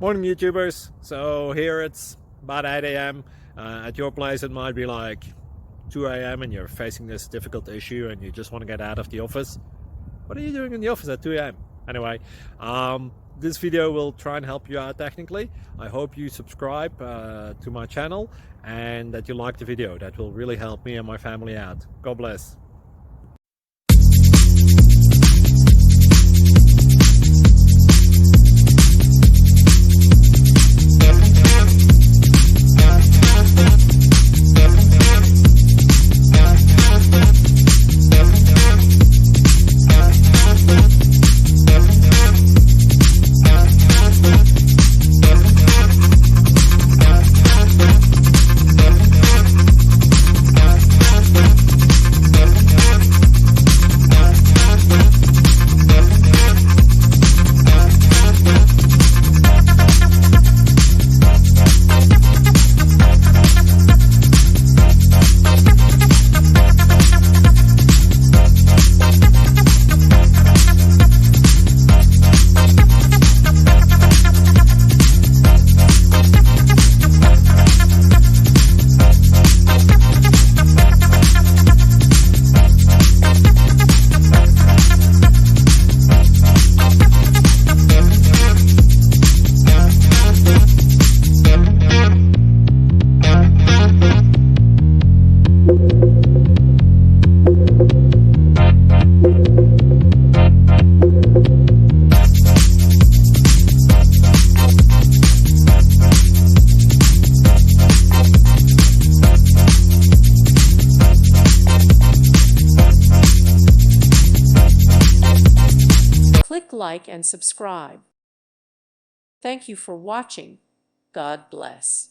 Morning YouTubers. So here it's about 8 a.m. At your place it might be like 2 a.m. and you're facing this difficult issue and you just want to get out of the office. What are you doing in the office at 2 a.m.? Anyway, this video will try and help you out technically. I hope you subscribe to my channel and that you like the video. That will really help me and my family out. God bless. Click like and subscribe. Thank you for watching. God bless.